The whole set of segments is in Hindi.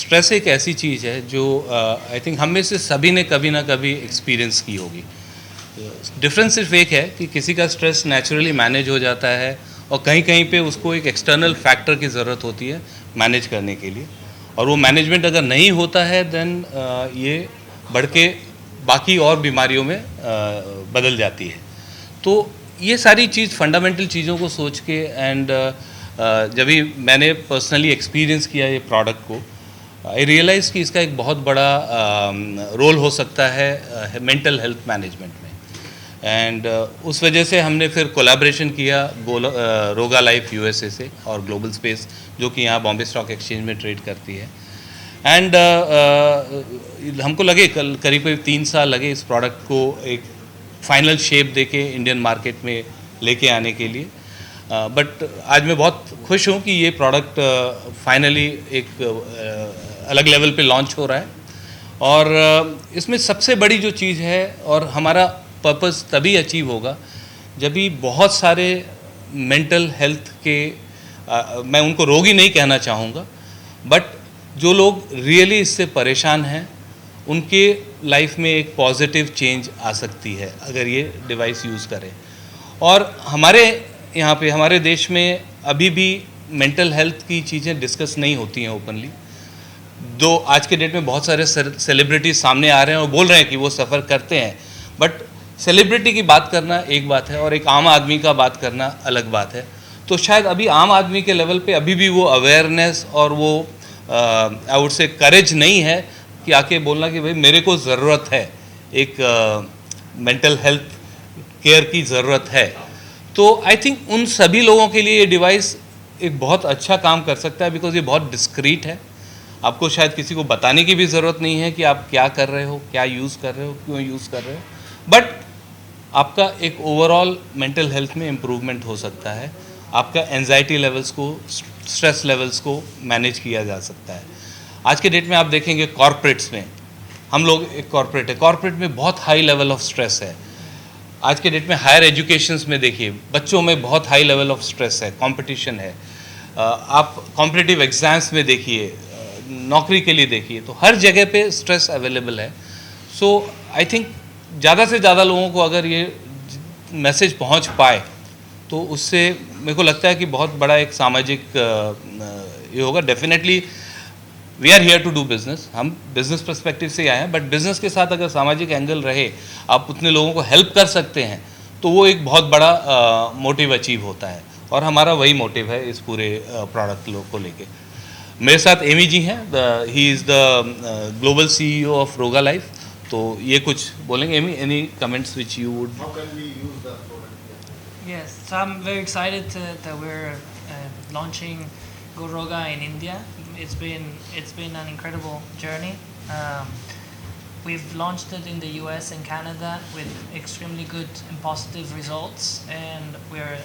स्ट्रेस एक ऐसी चीज़ है जो आई थिंक हम में से सभी ने कभी ना कभी एक्सपीरियंस की होगी। डिफरेंस सिर्फ एक है कि किसी का स्ट्रेस नेचुरली मैनेज हो जाता है और कहीं कहीं पे उसको एक एक्सटर्नल फैक्टर की ज़रूरत होती है मैनेज करने के लिए, और वो मैनेजमेंट अगर नहीं होता है देन ये बढ़ के बाकी और बीमारियों में बदल जाती है। तो ये सारी चीज़ फंडामेंटल चीज़ों को सोच के एंड जब भी मैंने पर्सनली एक्सपीरियंस किया ये प्रोडक्ट को, आई रियलाइज़ कि इसका एक बहुत बड़ा रोल हो सकता है मेंटल हेल्थ मैनेजमेंट में। एंड उस वजह से हमने फिर कोलैबोरेशन किया रोगा लाइफ यूएसए से और ग्लोबल स्पेस, जो कि यहाँ बॉम्बे स्टॉक एक्सचेंज में ट्रेड करती है। एंड हमको लगे करीब करीब 3 साल लगे इस प्रोडक्ट को एक फाइनल शेप देके इंडियन मार्केट में लेके आने के लिए। बट आज मैं बहुत खुश हूँ कि ये प्रोडक्ट फाइनली एक अलग लेवल पे लॉन्च हो रहा है। और इसमें सबसे बड़ी जो चीज़ है, और हमारा पर्पस तभी अचीव होगा जब भी बहुत सारे मेंटल हेल्थ के मैं उनको रोगी नहीं कहना चाहूँगा, बट जो लोग रियली इससे परेशान हैं उनके लाइफ में एक पॉजिटिव चेंज आ सकती है अगर ये डिवाइस यूज़ करें। और हमारे यहाँ पे हमारे देश में अभी भी मेंटल हेल्थ की चीज़ें डिस्कस नहीं होती हैं ओपनली। दो आज के डेट में बहुत सारे सेलिब्रिटीज सामने आ रहे हैं और बोल रहे हैं कि वो सफ़र करते हैं, बट सेलिब्रिटी की बात करना एक बात है और एक आम आदमी का बात करना अलग बात है। तो शायद अभी आम आदमी के लेवल पे अभी भी वो अवेयरनेस और वो आई वुड से करेज नहीं है कि आके बोलना कि भाई मेरे को ज़रूरत है, एक मेंटल हेल्थ केयर की ज़रूरत है। तो आई थिंक उन सभी लोगों के लिए ये डिवाइस एक बहुत अच्छा काम कर सकता है, बिकॉज ये बहुत डिस्क्रीट है। आपको शायद किसी को बताने की भी ज़रूरत नहीं है कि आप क्या कर रहे हो, क्या यूज़ कर रहे हो, क्यों यूज़ कर रहे हो, बट आपका एक ओवरऑल मेंटल हेल्थ में इम्प्रूवमेंट हो सकता है। आपका एंजाइटी लेवल्स को, स्ट्रेस लेवल्स को मैनेज किया जा सकता है। आज के डेट में आप देखेंगे कॉर्पोरेट्स में, हम लोग एक कॉर्पोरेट है, कॉर्पोरेट में बहुत हाई लेवल ऑफ स्ट्रेस है। आज के डेट में हायर एजुकेशंस में देखिए बच्चों में बहुत हाई लेवल ऑफ स्ट्रेस है, कंपटीशन है। आप कॉम्पिटिटिव एग्ज़ाम्स में देखिए, नौकरी के लिए देखिए, तो हर जगह पे स्ट्रेस अवेलेबल है। सो आई थिंक ज़्यादा से ज़्यादा लोगों को अगर ये मैसेज पहुंच पाए तो उससे मेरे को लगता है कि बहुत बड़ा एक सामाजिक ये होगा। Definitely we are here to do business, हम बिजनेस पर्सपेक्टिव से आए हैं, बट बिजनेस के साथ अगर सामाजिक एंगल रहे, आप उतने लोगों को हेल्प कर सकते हैं, तो वो एक बहुत बड़ा मोटिव अचीव होता है। और हमारा वही मोटिव है इस पूरे प्रोडक्ट को लेके। मेरे साथ एमी जी हैं, he is the global CEO of Roga life. तो ये कुछ बोलेंगे Amy, any comments which you would? How can we use that product? Yes, so I'm very excited that we're launching Goroga in India. It's been an incredible journey. We've launched it in the US and Canada with extremely good and positive results, and we're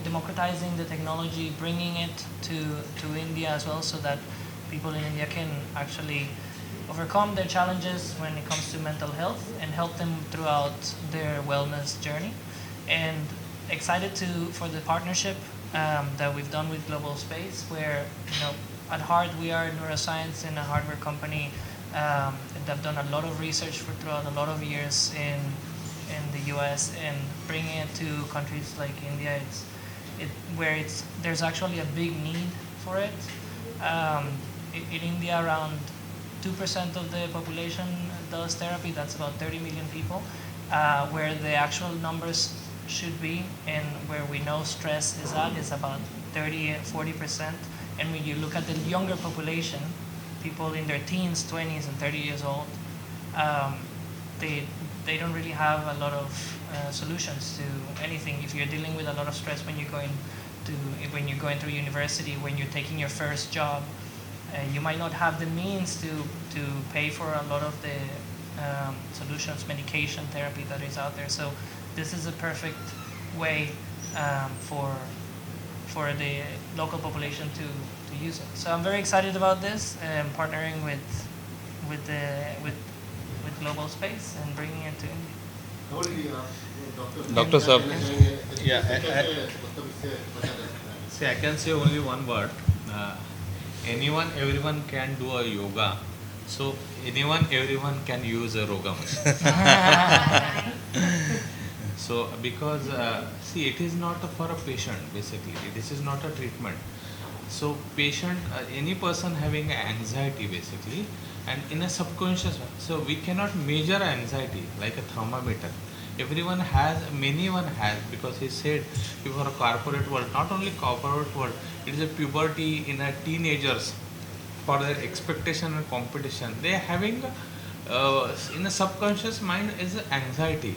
democratizing the technology, bringing it to India as well, so that people in India can actually overcome their challenges when it comes to mental health and help them throughout their wellness journey. And excited for the partnership that we've done with Global Space, where at heart we are neuroscience and a hardware company that have done a lot of research throughout a lot of years in the US, and bringing it to countries like India, there's actually a big need for it. In India, around 2% of the population does therapy. That's about 30 million people, where the actual numbers should be, and where we know stress is about 30-40%. And when you look at the younger population, people in their teens, 20s, and 30 years old, they don't really have a lot of solutions to anything. If you're dealing with a lot of stress when you're going through university, when you're taking your first job, you might not have the means to pay for a lot of the solutions, medication, therapy that is out there. So this is a perfect way for the local population to use it. So I'm very excited about this, partnering with Global Space and bringing it to India. Dr. Saab. Yeah, see, I can say only one word. anyone, everyone can do a yoga. So anyone, everyone can use a yoga machine. So because see, it is not for a patient basically. This is not a treatment. So patient, any person having anxiety basically, and in a subconscious, so we cannot measure anxiety like a thermometer. Everyone has, many one has, because he said for a corporate world, not only corporate world, it is a puberty in a teenagers, for their expectation and competition. They are having in a subconscious mind is anxiety.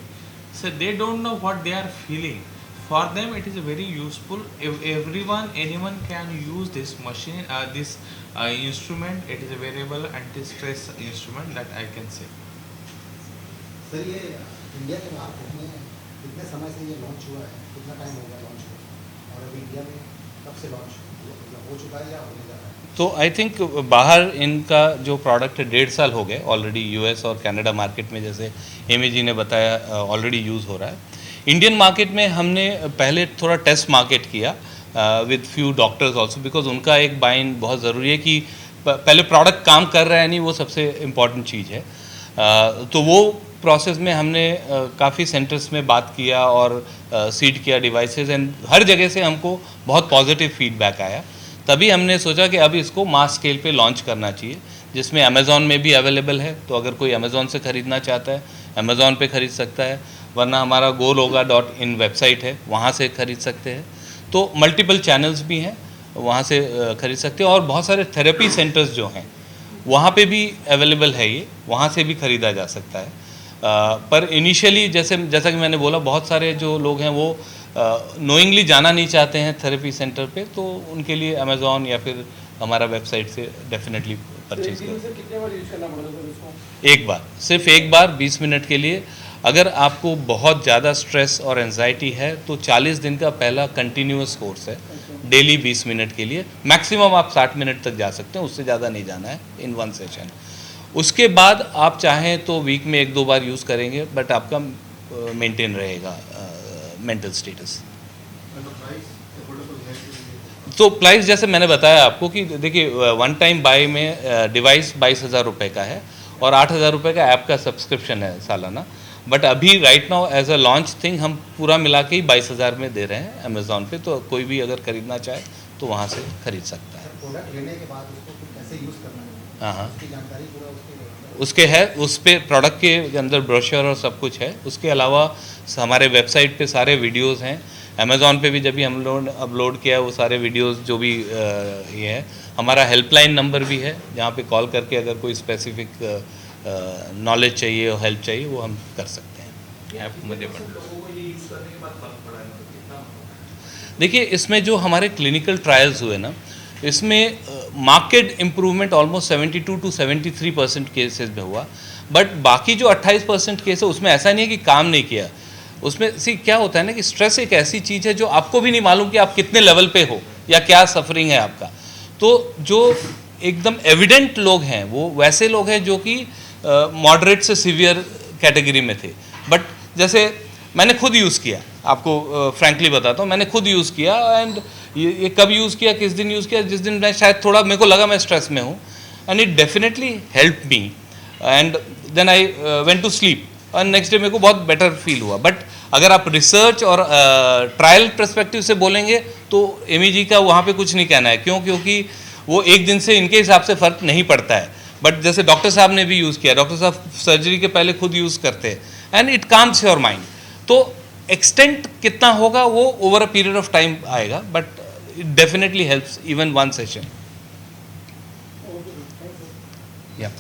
So they don't know what they are feeling. For them it is very useful. If everyone, anyone can use this machine, this instrument. It is a variable anti-stress instrument that I can say. Sir ये इंडिया के मार्केट में कितने समय से ये लॉन्च हुआ है, कितना टाइम हो गया लॉन्च हुआ, और अभी इंडिया में कब से लॉन्च हो चुका है या होने जा रहा है? तो आई थिंक बाहर इनका जो प्रोडक्ट है 1.5 साल हो गए ऑलरेडी, यूएस और कनाडा मार्केट में, जैसे एमी जी ने बताया, ऑलरेडी यूज़ हो रहा है। इंडियन मार्केट में हमने पहले थोड़ा टेस्ट मार्केट किया with few doctors also, because उनका एक बाइन बहुत ज़रूरी है कि पहले प्रोडक्ट काम कर रहा है नहीं, वो सबसे इम्पॉर्टेंट चीज़ है। तो वो प्रोसेस में हमने काफ़ी सेंटर्स में बात किया और सीड किया डिवाइसेस, एंड हर जगह से हमको बहुत पॉजिटिव फीडबैक आया। तभी हमने सोचा कि अब इसको मास स्केल पे लॉन्च करना चाहिए, जिसमें अमेज़ॉन में भी अवेलेबल है। तो अगर कोई अमेज़ॉन से ख़रीदना चाहता है अमेज़ॉन पे ख़रीद सकता है, वरना हमारा GoRoga.in वेबसाइट है, वहाँ से ख़रीद सकते हैं। तो मल्टीपल चैनल्स भी हैं, वहाँ से ख़रीद सकते हैं। और बहुत सारे थेरेपी सेंटर्स जो हैं वहाँ पे भी अवेलेबल है, ये वहाँ से भी ख़रीदा जा सकता है। पर इनिशियली जैसा कि मैंने बोला, बहुत सारे जो लोग हैं वो नोइंगली जाना नहीं चाहते हैं थेरेपी सेंटर पे, तो उनके लिए अमेज़ॉन या फिर हमारा वेबसाइट से डेफिनेटली परचेज करें। कितने बार यूज़ करना पड़ेगा सर इसको? एक बार, सिर्फ एक बार 20 मिनट के लिए। अगर आपको बहुत ज़्यादा स्ट्रेस और एंजाइटी है तो 40 दिन का पहला कंटिन्यूअस कोर्स है, डेली 20 मिनट के लिए। मैक्सिमम आप 60 मिनट तक जा सकते हैं, उससे ज़्यादा नहीं जाना है इन वन सेशन। उसके बाद आप चाहें तो वीक में 1-2 बार यूज़ करेंगे, बट आपका मेंटेन रहेगा मेंटल स्टेटस। तो प्राइस जैसे मैंने बताया आपको कि देखिए, वन टाइम बाय में डिवाइस 22,000 रुपये का है और 8,000 रुपये का ऐप का सब्सक्रिप्शन है सालाना। बट अभी right now as a launch thing हम पूरा मिला के ही 22,000 में दे रहे हैं अमेज़ॉन पे। तो कोई भी अगर खरीदना चाहे तो वहाँ से खरीद सकता है। प्रोडक्ट लेने के बाद उसको फिर कैसे यूज़ करना है, हाँ, उसकी जानकारी पूरा उसके है, उस पे प्रोडक्ट के अंदर ब्रोशर और सब कुछ है। उसके अलावा हमारे वेबसाइट पे सारे वीडियोस हैं। अमेज़ॉन पे भी जब भी हम लोग अपलोड किया वो सारे वीडियोस जो भी ये है। हमारा हेल्पलाइन नंबर भी है, जहाँ पे कॉल करके अगर कोई स्पेसिफिक नॉलेज चाहिए और हेल्प चाहिए वो हम कर सकते हैं। ऐप मुझे देखिए, इसमें जो हमारे क्लिनिकल ट्रायल्स हुए ना, इसमें market improvement almost 72 to 73% cases में हुआ। बट बाकी जो 28% केस है उसमें ऐसा नहीं है कि काम नहीं किया। उसमें क्या होता है ना कि स्ट्रेस एक ऐसी चीज़ है जो आपको भी नहीं मालूम कि आप कितने लेवल पे हो या क्या सफरिंग है आपका। तो जो एकदम एविडेंट लोग हैं वो वैसे लोग हैं जो कि मॉडरेट से सीवियर कैटेगरी में थे। बट जैसे मैंने खुद यूज़ किया, आपको फ्रैंकली बताता हूँ, मैंने खुद यूज़ किया। एंड ये कब यूज़ किया, किस दिन यूज़ किया, जिस दिन मैं शायद थोड़ा मेरे को लगा मैं स्ट्रेस में हूँ, and it definitely help me. And then I went to sleep और नेक्स्ट डे मेरे को बहुत बेटर फील हुआ। बट अगर आप रिसर्च और ट्रायल पर्सपेक्टिव से बोलेंगे तो एमी जी का वहाँ पे कुछ नहीं कहना है। क्योंकि वो एक दिन से इनके हिसाब से फ़र्क नहीं पड़ता है। बट जैसे डॉक्टर साहब ने भी यूज़ किया, डॉक्टर साहब सर्जरी के पहले खुद यूज़ करते हैं, and it calms your mind. तो एक्सटेंट कितना होगा वो over a period of time आएगा, but it definitely helps even one session. या